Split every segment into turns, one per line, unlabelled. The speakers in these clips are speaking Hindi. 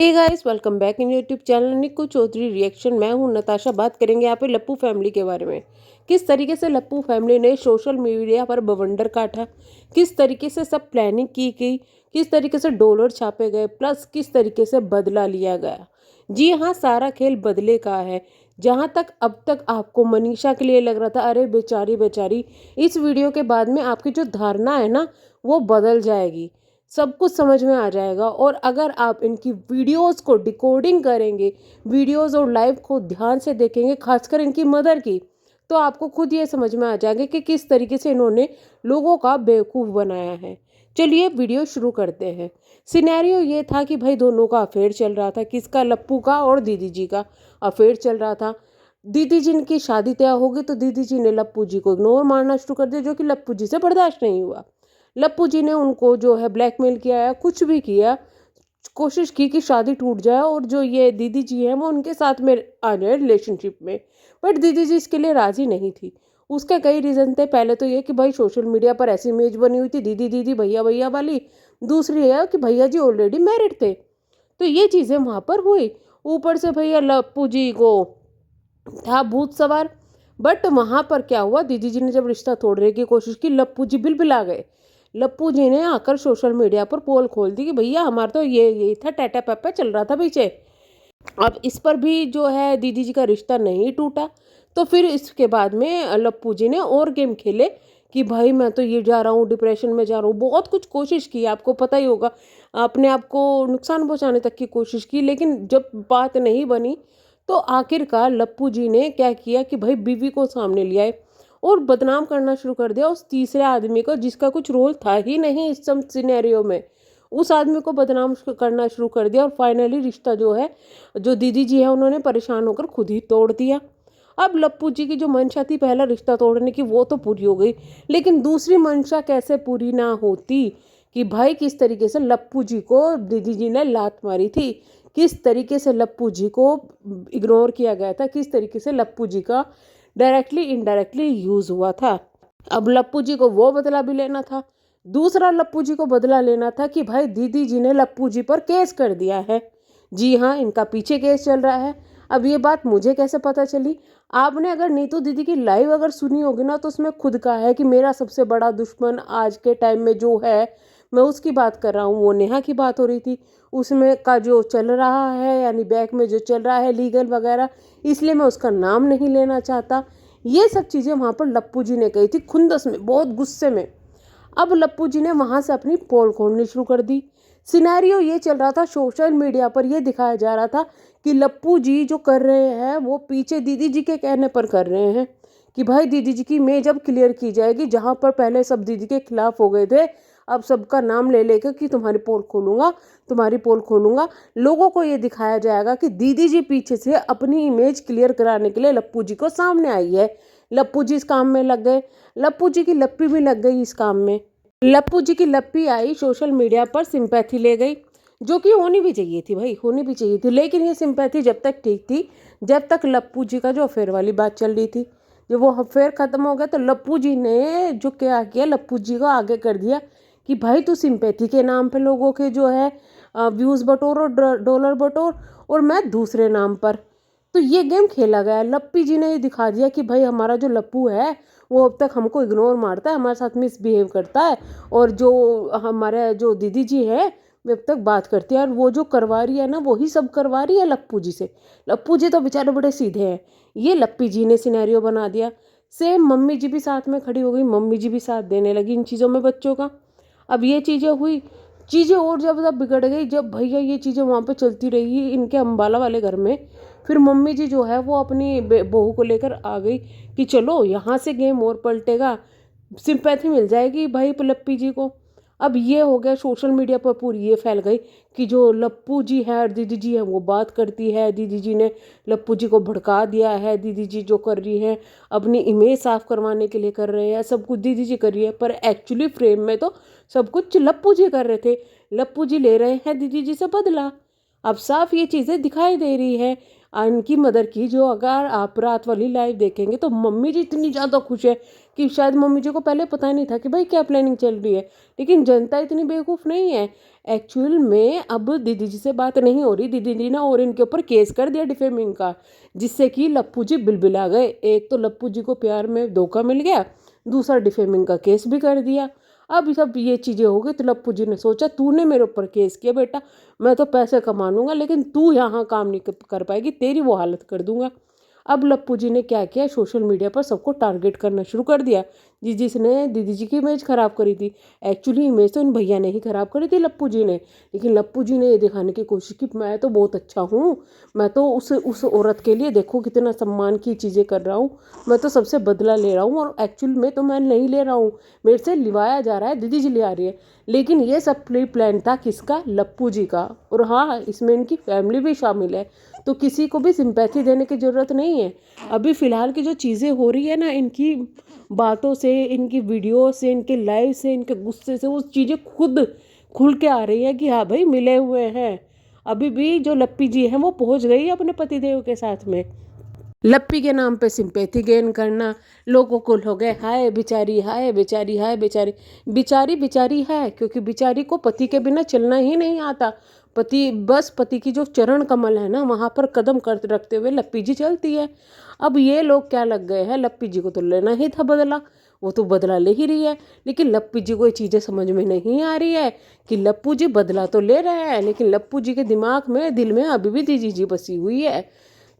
Hey guys, welcome back in YouTube channel Nikku Chaudhary reaction. मैं हूं नताशा। बात करेंगे यहाँ पे लप्पू फैमिली के बारे में। किस तरीके से लप्पू फैमिली ने सोशल मीडिया पर बवंडर काटा, किस तरीके से सब प्लानिंग की गई, किस तरीके से डॉलर छापे गए, प्लस किस तरीके से बदला लिया गया। जी हाँ, सारा खेल बदले का है। जहाँ तक अब तक आपको मनीषा के लिए लग रहा था अरे बेचारी बेचारी, इस वीडियो के बाद में आपकी जो धारणा है ना वो बदल जाएगी। सब कुछ समझ में आ जाएगा। और अगर आप इनकी वीडियोस को डिकोडिंग करेंगे, वीडियोस और लाइव को ध्यान से देखेंगे, खासकर इनकी मदर की, तो आपको खुद ये समझ में आ जाएगा कि किस तरीके से इन्होंने लोगों का बेवकूफ़ बनाया है। चलिए वीडियो शुरू करते हैं। सिनेरियो ये था कि भाई दोनों का अफेयर चल रहा था। किसका? लप्पू का और दीदी जी का अफेयर चल रहा था। दीदी जी की शादी तय हो गई तो दीदी जी ने लप्पू जी को इग्नोर मारना शुरू कर दिया, जो कि लप्पू जी से बर्दाश्त नहीं हुआ। लप्पू जी ने उनको जो है ब्लैकमेल किया या कुछ भी किया, कोशिश की कि शादी टूट जाए और जो ये दीदी जी हैं वो उनके साथ में आ जाए रिलेशनशिप में। बट दीदी जी इसके लिए राजी नहीं थी। उसके कई रीज़न थे। पहले तो ये कि भाई सोशल मीडिया पर ऐसी इमेज बनी हुई थी दीदी दीदी भैया भैया वाली। दूसरी है कि भैया जी ऑलरेडी मैरिड थे, तो ये चीज़ें वहाँ पर हुई। ऊपर से भैया लप्पू जी को था भूत सवार। बट वहाँ पर क्या हुआ, दीदी जी ने जब रिश्ता तोड़ने की कोशिश की, लप्पू जी बिलबिला गए। लप्पू जी ने आकर सोशल मीडिया पर पोल खोल दी कि भैया हमारा तो यही था, टैटा पैपा चल रहा था पीछे। अब इस पर भी जो है दीदी जी का रिश्ता नहीं टूटा। तो फिर इसके बाद में लप्पू जी ने और गेम खेले कि भाई मैं तो ये जा रहा हूँ, डिप्रेशन में जा रहा हूँ। बहुत कुछ कोशिश की, आपको पता ही होगा, अपने आप को नुकसान पहुँचाने तक की कोशिश की। लेकिन जब बात नहीं बनी तो आखिरकार लप्पू जी ने क्या किया कि भाई बीवी को सामने लिया है और बदनाम करना शुरू कर दिया उस तीसरे आदमी को, जिसका कुछ रोल था ही नहीं इस सब सिनेरियो में। उस आदमी को बदनाम करना शुरू कर दिया और फाइनली रिश्ता जो है, जो दीदी जी है, उन्होंने परेशान होकर खुद ही तोड़ दिया। अब लप्पू जी की जो मंशा थी पहला रिश्ता तोड़ने की, वो तो पूरी हो गई, लेकिन दूसरी मंशा कैसे पूरी ना होती कि भाई किस तरीके से लप्पू जी को दीदी जी ने लात मारी थी, किस तरीके से लप्पू जी को इग्नोर किया गया था, किस तरीके से लप्पू जी का डायरेक्टली इनडायरेक्टली यूज हुआ था। अब लप्पू जी को वो बदला भी लेना था। दूसरा लप्पू जी को बदला लेना था कि भाई दीदी जी ने लप्पू जी पर केस कर दिया है। जी हाँ, इनका पीछे केस चल रहा है। अब ये बात मुझे कैसे पता चली? आपने अगर नीतू दीदी की लाइव अगर सुनी होगी ना, तो उसमें खुद कहा है कि मेरा सबसे बड़ा दुश्मन आज के टाइम में जो है, मैं उसकी बात कर रहा हूँ। वो नेहा की बात हो रही थी। उसमें का जो चल रहा है, यानी बैक में जो चल रहा है लीगल वगैरह, इसलिए मैं उसका नाम नहीं लेना चाहता। ये सब चीज़ें वहाँ पर लप्पू जी ने कही थी खुंदस में, बहुत गुस्से में। अब लप्पू जी ने वहाँ से अपनी पोल खोलनी शुरू कर दी। सिनेरियो ये चल रहा था, सोशल मीडिया पर ये दिखाया जा रहा था कि लप्पू जी जो कर रहे हैं वो पीछे दीदी जी के कहने पर कर रहे हैं कि भाई दीदी जी की इमेज अब क्लियर की जाएगी। जहाँ पर पहले सब दीदी के खिलाफ हो गए थे, अब सबका नाम ले लेकर कि तुम्हारी पोल खोलूंगा, तुम्हारी पोल खोलूंगा। लोगों को ये दिखाया जाएगा कि दीदी जी पीछे से अपनी इमेज क्लियर कराने के लिए लप्पू जी को सामने आई है। लप्पू जी इस काम में लग गए। लप्पू जी की लप्पी भी लग गई इस काम में। लप्पू जी की लप्पी आई, सोशल मीडिया पर सिंपैथी ले गई, जो कि होनी भी चाहिए थी भाई, होनी भी चाहिए थी। लेकिन ये सिंपैथी जब तक ठीक थी जब तक लप्पू जी का जो अफेयर वाली बात चल रही थी। जब वो अफेयर ख़त्म हो गया तो लप्पू जी ने जो क्या किया, लप्पू जी को आगे कर दिया कि भाई तू सिंपैथी के नाम पे लोगों के जो है व्यूज़ बटोर और डॉलर बटोर, और मैं दूसरे नाम पर। तो ये गेम खेला गया। लप्पी जी ने ये दिखा दिया कि भाई हमारा जो लप्पू है वो अब तक हमको इग्नोर मारता है, हमारे साथ मिसबिहेव करता है, और जो हमारे जो दीदी जी है वे अब तक बात करती है, और वो जो करवा रही है ना वही सब करवा रही है लप्पू जी से। लप्पू जी तो बेचारे बड़े सीधे हैं। ये लप्पी जी ने सिनेरियो बना दिया। सेम मम्मी जी भी साथ में खड़ी हो गई, मम्मी जी भी साथ देने लगी इन चीज़ों में बच्चों का। अब ये चीज़ें हुई, चीज़ें और जब बिगड़ गई, जब भैया ये चीज़ें वहाँ पे चलती रही इनके अम्बाला वाले घर में, फिर मम्मी जी जो है वो अपनी बहू को लेकर आ गई कि चलो यहाँ से गेम और पलटेगा, सिंपैथी मिल जाएगी भाई लप्पी जी को। अब ये हो गया, सोशल मीडिया पर पूरी ये फैल गई कि जो लप्पू जी है और दीदी जी है वो बात करती है, दीदी जी ने लप्पू जी को भड़का दिया है, दीदी जी जो कर रही है अपनी इमेज साफ करवाने के लिए कर रहे हैं, सब कुछ दीदी जी कर रही है। पर एक्चुअली फ्रेम में तो सब कुछ लप्पू जी कर रहे थे। लप्पू जी ले रहे हैं दीदी जी से बदला। अब साफ ये चीज़ें दिखाई दे रही है इनकी मदर की। जो अगर आप रात वाली लाइव देखेंगे तो मम्मी जी इतनी ज़्यादा खुश है कि शायद मम्मी जी को पहले पता नहीं था कि भाई क्या प्लानिंग चल रही है। लेकिन जनता इतनी बेवकूफ़ नहीं है। एक्चुअल में अब दीदी जी से बात नहीं हो रही, दीदी जी ने और इनके ऊपर केस कर दिया डिफेमिंग का, जिससे कि लप्पू जी बिलबिला गए। एक तो लप्पू जी को प्यार में धोखा मिल गया, दूसरा डिफेमिंग का केस भी कर दिया। अब सब ये चीज़ें हो गई तो लप्पू जी ने सोचा तूने मेरे ऊपर केस किया बेटा, मैं तो पैसे कमा लूँगा लेकिन तू यहाँ काम नहीं कर पाएगी, तेरी वो हालत कर दूंगा। अब लप्पू जी ने क्या किया, सोशल मीडिया पर सबको टारगेट करना शुरू कर दिया, जिसने दीदी जी की इमेज ख़राब करी थी। एक्चुअली इमेज तो इन भैया ने ही ख़राब करी थी लप्पू जी ने, लेकिन लप्पू जी ने ये दिखाने की कोशिश की मैं तो बहुत अच्छा हूँ, मैं तो उस औरत के लिए देखो कितना सम्मान की चीज़ें कर रहा हूँ, मैं तो सबसे बदला ले रहा हूँ, और एक्चुअल में तो मैं नहीं ले रहा हूँ, मेरे से लिवाया जा रहा है, दीदी जी ले आ रही है। लेकिन ये सब प्री प्लान था किसका, लप्पू जी का। और हाँ, इसमें इनकी फैमिली भी शामिल है, तो किसी को भी सिंपैथी देने की ज़रूरत नहीं है। अभी फ़िलहाल की जो चीज़ें हो रही है ना, इनकी बातों से, इनकी वीडियो से, इनके लाइव से, इनके गुस्से से वो चीज़ें खुद खुल के आ रही है कि हाँ भाई मिले हुए हैं। अभी भी जो लप्पी जी हैं वो पहुंच गई अपने पतिदेव के साथ में। लप्पी के नाम पे सिंपैथी गेन करना, लोगों को हो गए हाय बेचारी, हाय बेचारी, हाय बेचारी। बेचारी बेचारी है क्योंकि बेचारी को पति के बिना चलना ही नहीं आता। पति की जो चरण कमल है ना, वहाँ पर कदम कर रखते हुए लप्पी जी चलती है। अब ये लोग क्या लग गए हैं, लप्पी जी को तो लेना ही था बदला, वो तो बदला ले ही रही है, लेकिन लप्पी जी को ये चीज़ें समझ में नहीं आ रही है कि लप्पू जी बदला तो ले रहे हैं, लेकिन लप्पू जी के दिमाग में, दिल में अभी भी दीदी जी बसी हुई है।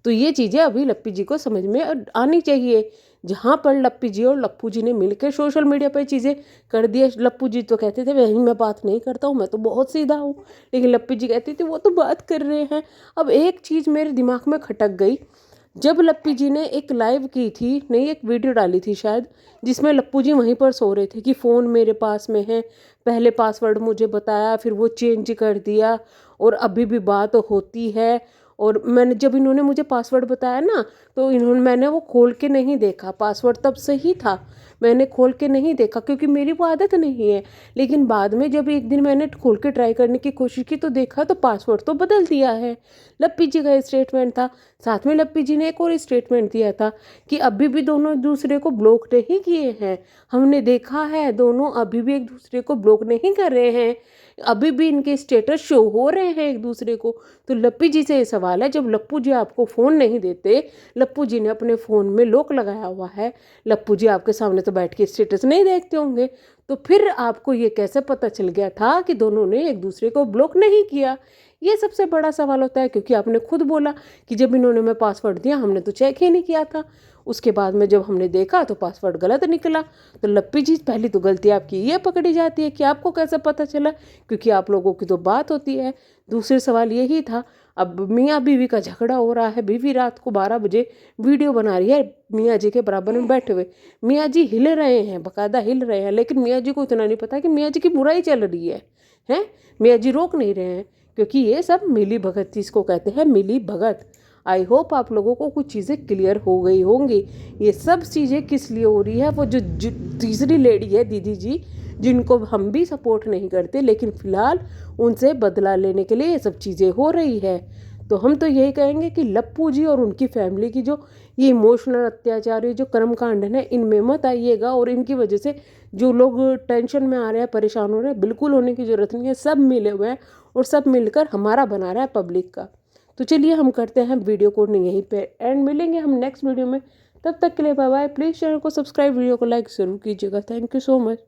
तो ये चीज़ें अभी लप्पी जी को समझ में आनी चाहिए। जहाँ पर लप्पी जी और लप्पू जी ने मिलकर सोशल मीडिया पर चीज़ें कर दी है, लप्पू जी तो कहते थे वही मैं बात नहीं करता हूँ, मैं तो बहुत सीधा हूँ, लेकिन लप्पी जी कहती थी वो तो बात कर रहे हैं। अब एक चीज़ मेरे दिमाग में खटक गई, जब लप्पी जी ने एक लाइव की थी, नहीं एक वीडियो डाली थी शायद, जिसमें लप्पू जी वहीं पर सो रहे थे कि फ़ोन मेरे पास में है, पहले पासवर्ड मुझे बताया, फिर वो चेंज कर दिया और अभी भी बात होती है। और मैंने जब इन्होंने मुझे पासवर्ड बताया ना, तो मैंने वो खोल के नहीं देखा, पासवर्ड तब सही था, मैंने खोल के नहीं देखा क्योंकि मेरी वो आदत नहीं है। लेकिन बाद में जब एक दिन मैंने खोल के ट्राई करने की कोशिश की तो देखा तो पासवर्ड तो बदल दिया है। लप्पी जी का स्टेटमेंट था, साथ में लप्पी जी ने एक और स्टेटमेंट दिया था कि अभी भी दोनों एक दूसरे को ब्लॉक नहीं किए हैं, हमने देखा है दोनों अभी भी एक दूसरे को ब्लॉक नहीं कर रहे हैं, अभी भी इनके स्टेटस शो हो रहे हैं एक दूसरे को। तो लप्पी जी से ये सवाल है, जब लप्पू जी आपको फ़ोन नहीं देते, लप्पू जी ने अपने फ़ोन में लॉक लगाया हुआ है, लप्पू जी आपके सामने तो बैठ के स्टेटस नहीं देखते होंगे, तो फिर आपको ये कैसे पता चल गया था कि दोनों ने एक दूसरे को ब्लॉक नहीं किया? ये सबसे बड़ा सवाल होता है, क्योंकि आपने खुद बोला कि जब इन्होंने मैं पासवर्ड दिया हमने तो चेक ही नहीं किया था, उसके बाद में जब हमने देखा तो पासवर्ड गलत निकला। तो लप्पी जी पहली तो गलती आपकी ये पकड़ी जाती है कि आपको कैसे पता चला, क्योंकि आप लोगों की तो बात होती है। दूसरा सवाल यही था, अब मियाँ बीवी का झगड़ा हो रहा है, बीवी रात को 12 बजे वीडियो बना रही है मियाँ जी के बराबर में बैठे हुए, मियाँ जी हिल रहे हैं, बाकायदा हिल रहे हैं, लेकिन मियाँ जी को इतना नहीं पता कि मियाँ जी की बुराई चल रही है, हैं मियाँ जी रोक नहीं रहे हैं, क्योंकि ये सब मिली भगत जिसको कहते हैं, मिली भगत। आई होप आप लोगों को कुछ चीज़ें क्लियर हो गई होंगी। ये सब चीज़ें किस लिए हो रही है, वो जो तीसरी लेडी है दीदी जी, जिनको हम भी सपोर्ट नहीं करते, लेकिन फ़िलहाल उनसे बदला लेने के लिए ये सब चीज़ें हो रही है। तो हम तो यही कहेंगे कि लप्पू जी और उनकी फैमिली की जो ये इमोशनल अत्याचार, ये जो कर्मकांड है, इनमें मत आइएगा, और इनकी वजह से जो लोग टेंशन में आ रहे हैं, परेशान हो रहे हैं, बिल्कुल होने की ज़रूरत नहीं है। सब मिले हुए हैं और सब मिलकर हमारा बना रहा है पब्लिक का। तो चलिए हम करते हैं वीडियो को यहीं पे एंड, मिलेंगे हम नेक्स्ट वीडियो में। तब तक के लिए बाय बाय। प्लीज़ चैनल को सब्सक्राइब, वीडियो को लाइक ज़रूर कीजिएगा। Thank you so much.